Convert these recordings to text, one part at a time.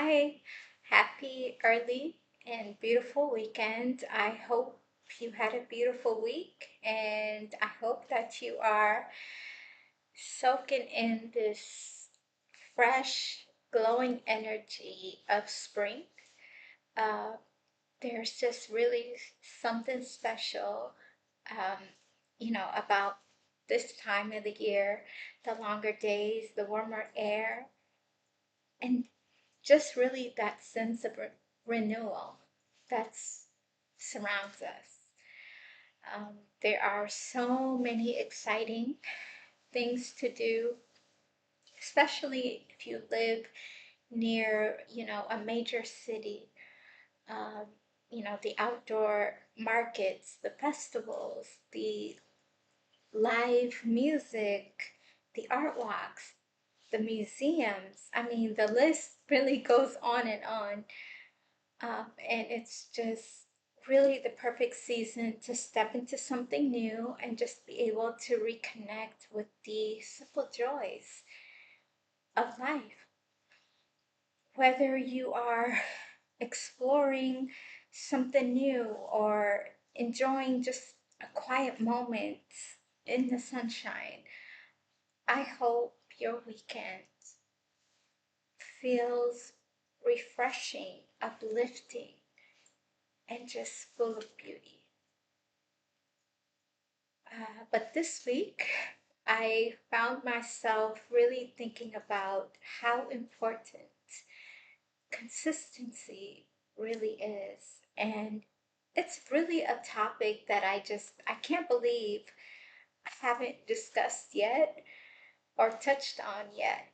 Hi, happy early and beautiful weekend. I hope you had a beautiful week and I hope that you are soaking in this fresh, glowing energy of spring. Uh, there's just really something special, um, about this time of the year, the longer days, the warmer air, and just really that sense of renewal that surrounds us. There are so many exciting things to do, especially if you live near, a major city. Um, the outdoor markets, the festivals, the live music, the art walks, the museums. I mean, the list really goes on and on. And it's just really the perfect season to step into something new and just be able to reconnect with the simple joys of life. Whether you are exploring something new or enjoying just a quiet moment in the sunshine, I hope your weekend feels refreshing, uplifting, and just full of beauty. But this week, I found myself really thinking about how important consistency really is. And it's really a topic that I can't believe I haven't discussed yet or touched on yet,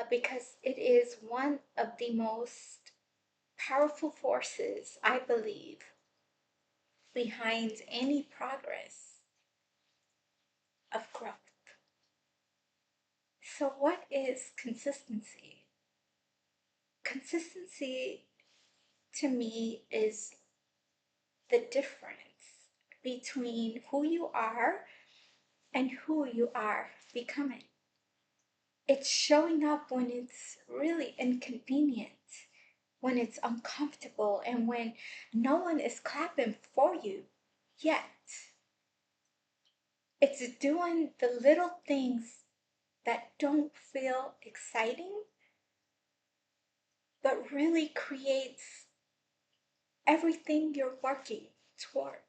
because it is one of the most powerful forces, I believe, behind any progress of growth. So, what is consistency? Consistency to me is the difference between who you are and who you are becoming. It's showing up when it's really inconvenient, when it's uncomfortable, and when no one is clapping for you yet. It's doing the little things that don't feel exciting, but really creates everything you're working towards.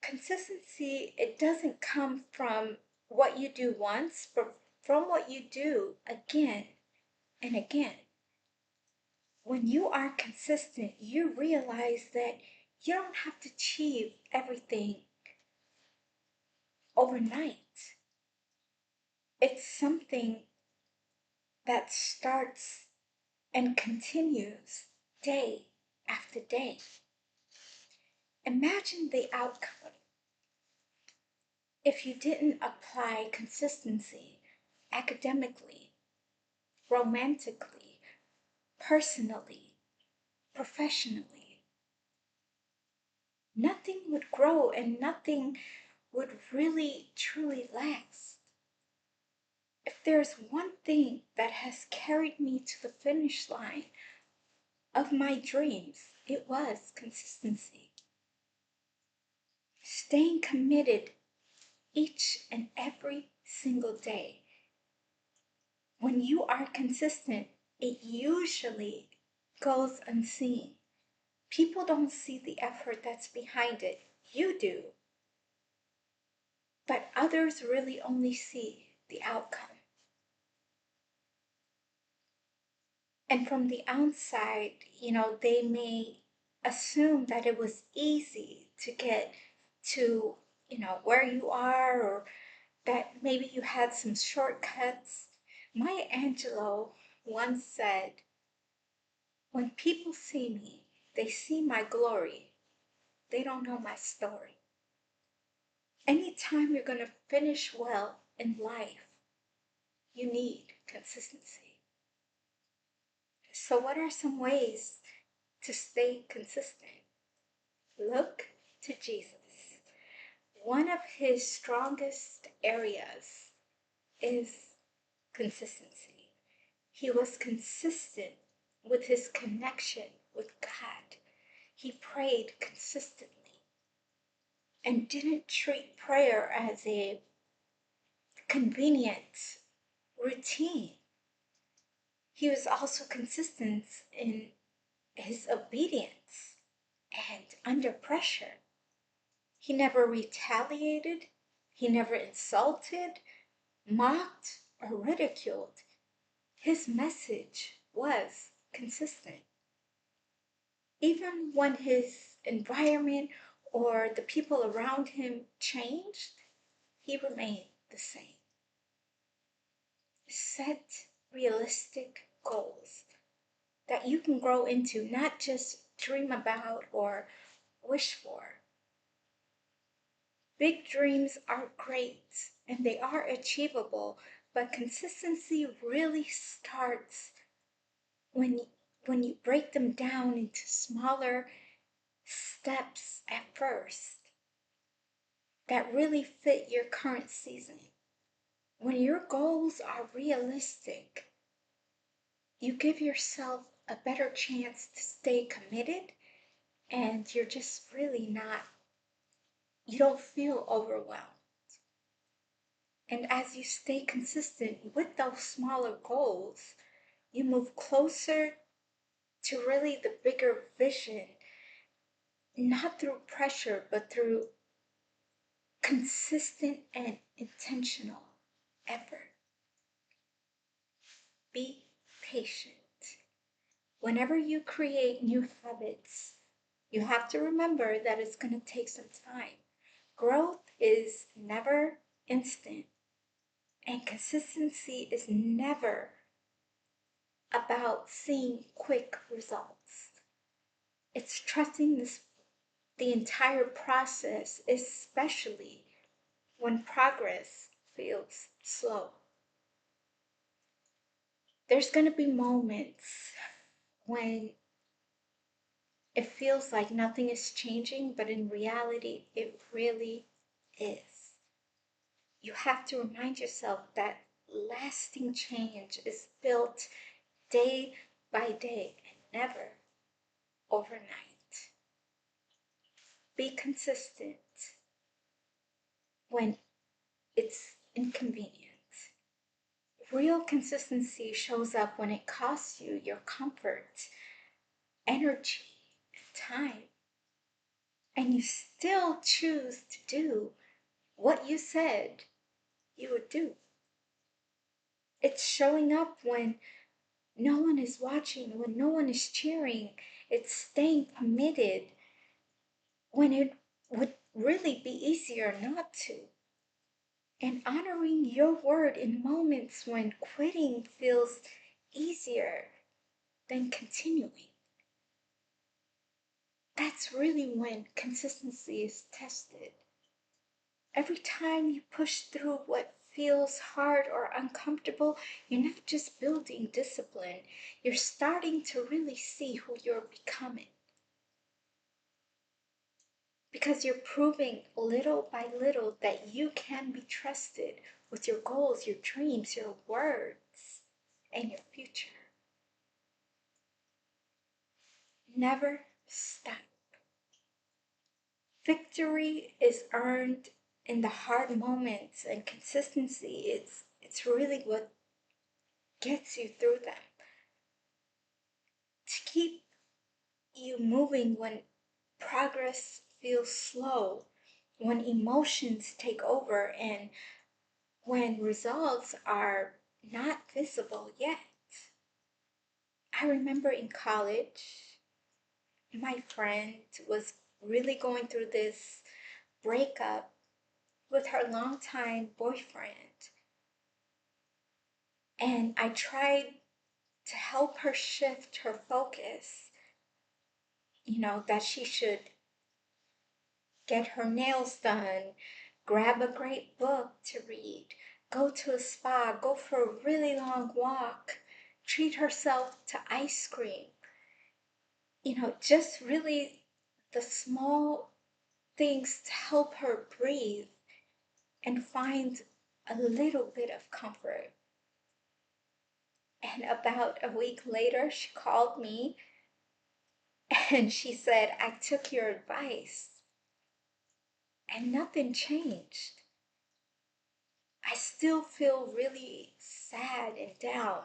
Consistency, it doesn't come from what you do once, but from what you do again and again. When you are consistent, you realize that you don't have to achieve everything overnight. It's something that starts and continues day after day. Imagine the outcome if you didn't apply consistency academically, romantically, personally, professionally. Nothing would grow and nothing would really truly last. If there's one thing that has carried me to the finish line of my dreams, it was consistency. Staying committed each and every single day. When you are consistent, it usually goes unseen. People don't see the effort that's behind it. You do. But others really only see the outcome. And from the outside, they may assume that it was easy to get to, where you are, or that maybe you had some shortcuts. Maya Angelou once said, "When people see me, they see my glory. They don't know my story." Anytime you're going to finish well in life, you need consistency. So, what are some ways to stay consistent? Look to Jesus. One of his strongest areas is consistency. He was consistent with his connection with God. He prayed consistently and didn't treat prayer as a convenient routine. He was also consistent in his obedience and under pressure. He never retaliated, he never insulted, mocked, or ridiculed. His message was consistent. Even when his environment or the people around him changed, he remained the same. Set realistic goals that you can grow into, not just dream about or wish for. Big dreams are great and they are achievable, but consistency really starts when when you break them down into smaller steps at first that really fit your current season. When your goals are realistic, you give yourself a better chance to stay committed and you're just really not, you don't feel overwhelmed. And as you stay consistent with those smaller goals, you move closer to really the bigger vision, not through pressure, but through consistent and intentional effort. Be patient. Whenever you create new habits, you have to remember that it's going to take some time. Growth is never instant, and consistency is never about seeing quick results. It's trusting the entire process, especially when progress feels slow. There's going to be moments when it feels like nothing is changing, but in reality, it really is. You have to remind yourself that lasting change is built day by day and never overnight. Be consistent when it's inconvenient. Real consistency shows up when it costs you your comfort, energy, and time, and you still choose to do what you said you would do. It's showing up when no one is watching, when no one is cheering. It's staying committed when it would really be easier not to. And honoring your word in moments when quitting feels easier than continuing. That's really when consistency is tested. Every time you push through what feels hard or uncomfortable, you're not just building discipline, you're starting to really see who you're becoming. Because you're proving little by little that you can be trusted with your goals, your dreams, your words, and your future. Never stop. Victory is earned in the hard moments, and consistency it's really what gets you through them. To keep you moving when progress feels slow, when emotions take over, and when results are not visible yet. I remember in college, my friend was really going through this breakup with her longtime boyfriend. And I tried to help her shift her focus, that she should get her nails done, grab a great book to read, go to a spa, go for a really long walk, treat herself to ice cream. Just really the small things to help her breathe and find a little bit of comfort. And about a week later, she called me and she said, I took your advice and nothing changed. I still feel really sad and down.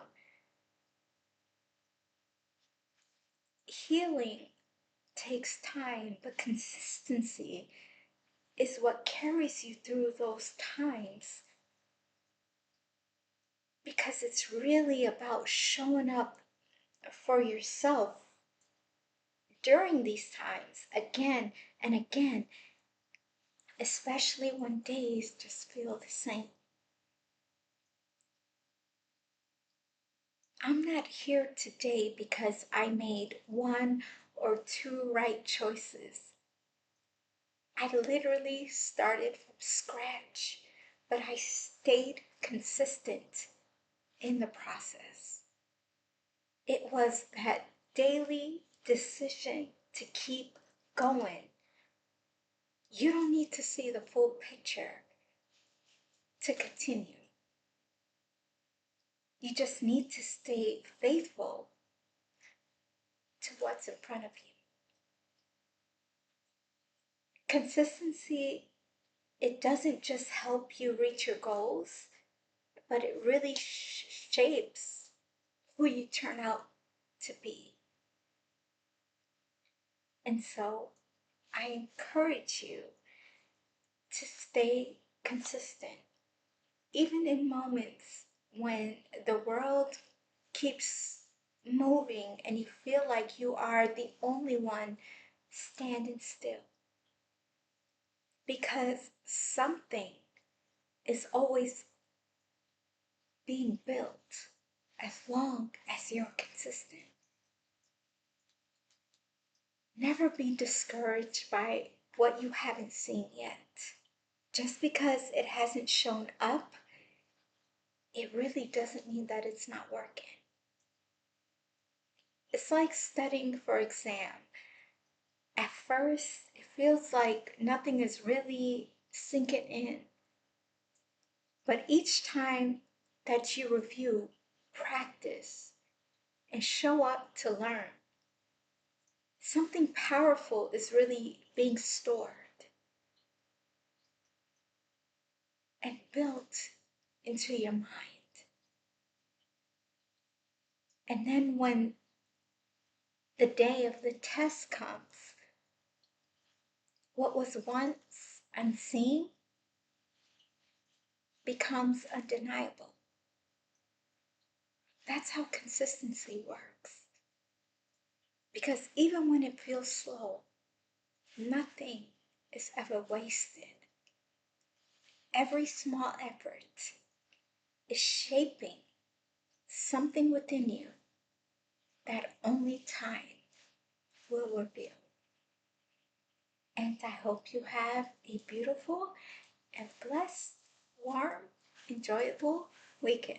Healing takes time, but consistency is what carries you through those times, because it's really about showing up for yourself during these times again and again, especially when days just feel the same. I'm not here today because I made one or two right choices. I literally started from scratch, but I stayed consistent in the process. It was that daily decision to keep going. You don't need to see the full picture to continue. You just need to stay faithful to what's in front of you. Consistency, it doesn't just help you reach your goals, but it really shapes who you turn out to be. And so I encourage you to stay consistent, even in moments when the world keeps moving and you feel like you are the only one standing still. Because something is always being built as long as you're consistent. Never be discouraged by what you haven't seen yet. Just because it hasn't shown up, it really doesn't mean that it's not working. It's like studying for exam. At first, it feels like nothing is really sinking in. But each time that you review, practice, and show up to learn, something powerful is really being stored and built into your mind. And then when the day of the test comes, what was once unseen becomes undeniable. That's how consistency works. Because even when it feels slow, nothing is ever wasted. Every small effort is shaping something within you that only time will reveal. And I hope you have a beautiful and blessed, warm, enjoyable weekend.